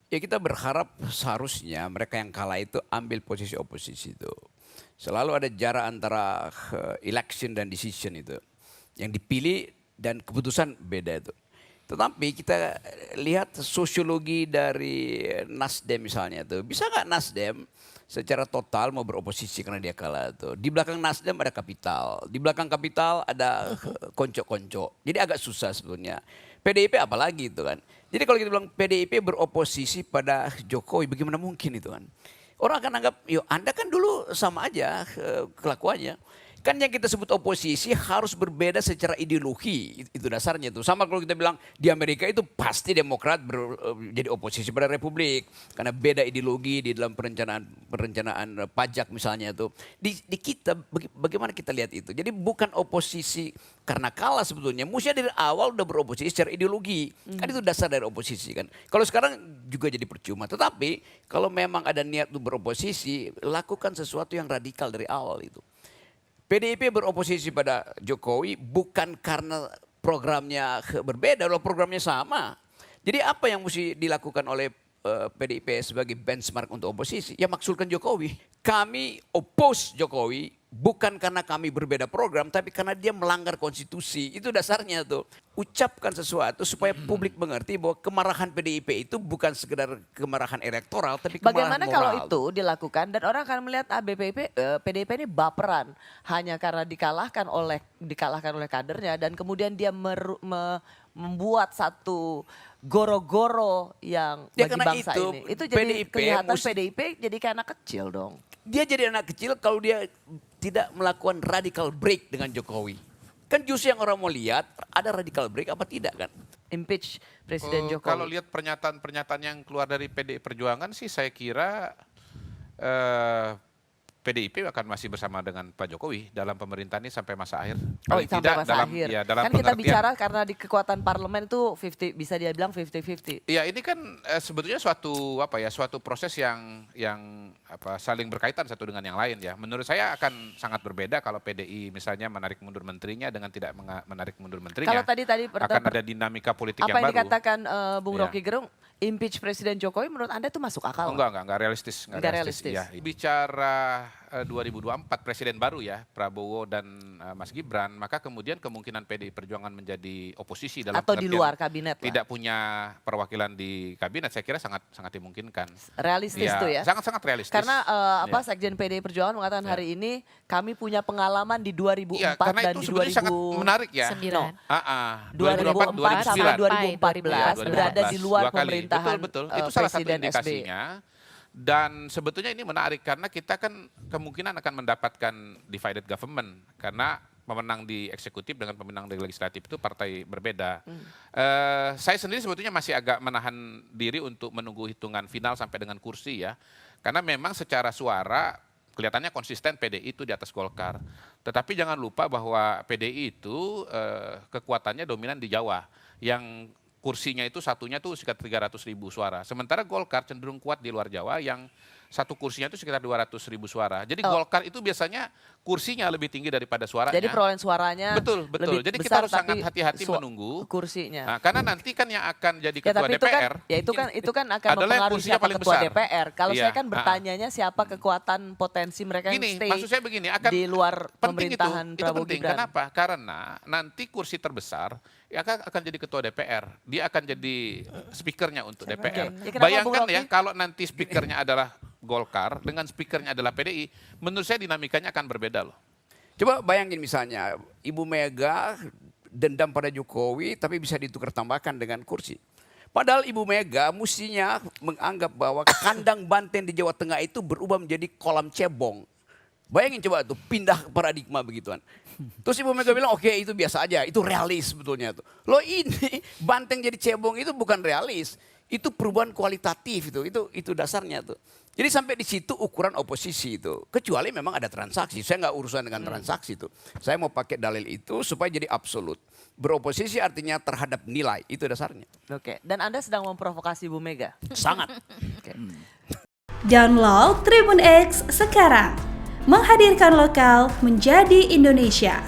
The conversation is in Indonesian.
Ya kita berharap seharusnya mereka yang kalah itu ambil posisi oposisi itu. Selalu ada jarak antara election dan decision itu. Yang dipilih dan keputusan beda itu. Tetapi kita lihat sosiologi dari Nasdem misalnya tuh. Bisa nggak Nasdem secara total mau beroposisi karena dia kalah tuh. Di belakang Nasdem ada Kapital. Di belakang Kapital ada konco-konco. Jadi agak susah sebetulnya. PDIP apalagi itu kan. Jadi kalau kita bilang PDIP beroposisi pada Jokowi, bagaimana mungkin itu kan? Orang akan anggap, yo Anda kan dulu sama aja kelakuannya. Kan yang kita sebut oposisi harus berbeda secara ideologi, itu dasarnya tuh. Sama kalau kita bilang di Amerika itu pasti Demokrat jadi oposisi pada Republik. Karena beda ideologi di dalam perencanaan pajak misalnya tuh. Di kita, bagaimana kita lihat itu? Jadi bukan oposisi karena kalah sebetulnya. Mestinya dari awal udah beroposisi secara ideologi. Kan itu dasar dari oposisi kan. Kalau sekarang juga jadi percuma. Tetapi kalau memang ada niat untuk beroposisi, lakukan sesuatu yang radikal dari awal itu. PDIP beroposisi pada Jokowi bukan karena programnya berbeda, loh programnya sama. Jadi apa yang mesti dilakukan oleh PDIP sebagai benchmark untuk oposisi? Ya maksulkan Jokowi. Kami oppose Jokowi bukan karena kami berbeda program, tapi karena dia melanggar konstitusi. Itu dasarnya tuh. Ucapkan sesuatu supaya publik mengerti bahwa kemarahan PDIP itu bukan sekedar kemarahan elektoral, tapi kemarahan Bagaimana moral. kalau itu dilakukan dan orang akan melihat PDIP ini baperan hanya karena dikalahkan oleh kadernya dan kemudian dia membuat satu goro-goro yang Ya, bagi karena bangsa itu, ini. Itu jadi PDIP kelihatan PDIP jadi kayak anak kecil dong. Dia jadi anak kecil kalau dia tidak melakukan radical break dengan Jokowi. Kan justru yang orang mau lihat ada radical break apa tidak kan? Impeach Presiden Jokowi. Kalau lihat pernyataan-pernyataan yang keluar dari PDI Perjuangan sih saya kira PDIP akan masih bersama dengan Pak Jokowi dalam pemerintahan ini sampai masa akhir. Oh, Paling sampai tidak masa dalam, akhir. ya, dalam Kan kita pengertian. bicara karena di kekuatan parlemen itu 50, bisa dia bilang 50-50. Iya, ini kan sebetulnya suatu proses yang saling berkaitan satu dengan yang lain ya. Menurut saya akan sangat berbeda kalau PDI misalnya menarik mundur menterinya dengan tidak menarik mundur menterinya. Kalau tadi akan ada dinamika politik apa yang yang baru. dikatakan Bung Iya. Rocky Gerung, impeach Presiden Jokowi menurut Anda itu masuk akal? Enggak realistis. Nggak realistis. Ya. Bicara 2024 presiden baru ya, Prabowo dan Mas Gibran, maka kemudian kemungkinan PDI Perjuangan menjadi oposisi dalam Atau di pengertian luar kabinet lah. tidak punya perwakilan di kabinet, saya kira sangat dimungkinkan. Realistis tuh ya? Sangat realistis. Karena Ya. Sekjen PDI Perjuangan mengatakan hari ini kami punya pengalaman di 2004 Iya, karena dan itu di sebetulnya sangat menarik ya. 2004 sampai 2014 2014, berada di luar 2 kali. pemerintahan Betul. Itu salah satu Presiden SBY. indikasinya. Dan sebetulnya ini menarik karena kita kan kemungkinan akan mendapatkan divided government karena pemenang di eksekutif dengan pemenang di legislatif itu partai berbeda. Saya sendiri sebetulnya masih agak menahan diri untuk menunggu hitungan final sampai dengan kursi ya. Karena memang secara suara kelihatannya konsisten PDI itu di atas Golkar. Tetapi jangan lupa bahwa PDI itu kekuatannya dominan di Jawa. Yang kursinya itu satunya tuh sekitar 300.000 suara. Sementara Golkar cenderung kuat di luar Jawa yang satu kursinya itu sekitar 200.000 suara. Jadi Golkar itu biasanya kursinya lebih tinggi daripada suaranya. Jadi perolehan suaranya Betul. lebih Jadi besar, kita harus sangat tapi hati-hati menunggu kursinya. Nah, karena nanti kan yang akan jadi Ya, ketua tapi DPR. itu kan akan adalah yang mempengaruhi kursinya siapa paling ketua besar. DPR. Kalau Iya, saya kan bertanyanya siapa kekuatan potensi mereka yang Gini, stay maksud saya begini, akan di luar penting pemerintahan itu Prabowo penting. Gibran. Kenapa? Karena nanti kursi terbesar ya akan jadi ketua DPR. Dia akan jadi speakernya untuk DPR. Ya, kenapa, Bayangkan Bung ya Rocky? kalau nanti speakernya adalah Golkar dengan speakernya adalah PDI, menurut saya dinamikanya akan berbeda loh. Coba bayangin misalnya Ibu Mega dendam pada Jokowi tapi bisa ditukar tambahkan dengan kursi. Padahal Ibu Mega mestinya menganggap bahwa kandang banteng di Jawa Tengah itu berubah menjadi kolam cebong. Bayangin coba tuh pindah paradigma begituan. Terus Ibu Mega bilang oke itu biasa aja, itu realis sebetulnya tuh. Loh ini banteng jadi cebong itu bukan realis. Itu perubahan kualitatif itu dasarnya tuh. Jadi sampai di situ ukuran oposisi itu. Kecuali memang ada transaksi. Saya nggak urusan dengan transaksi itu. Saya mau pakai dalil itu supaya jadi absolut. Beroposisi artinya terhadap nilai. Itu dasarnya. Oke, dan Anda sedang memprovokasi Bu Mega. Sangat. Download Tribun X sekarang. Menghadirkan lokal menjadi Indonesia.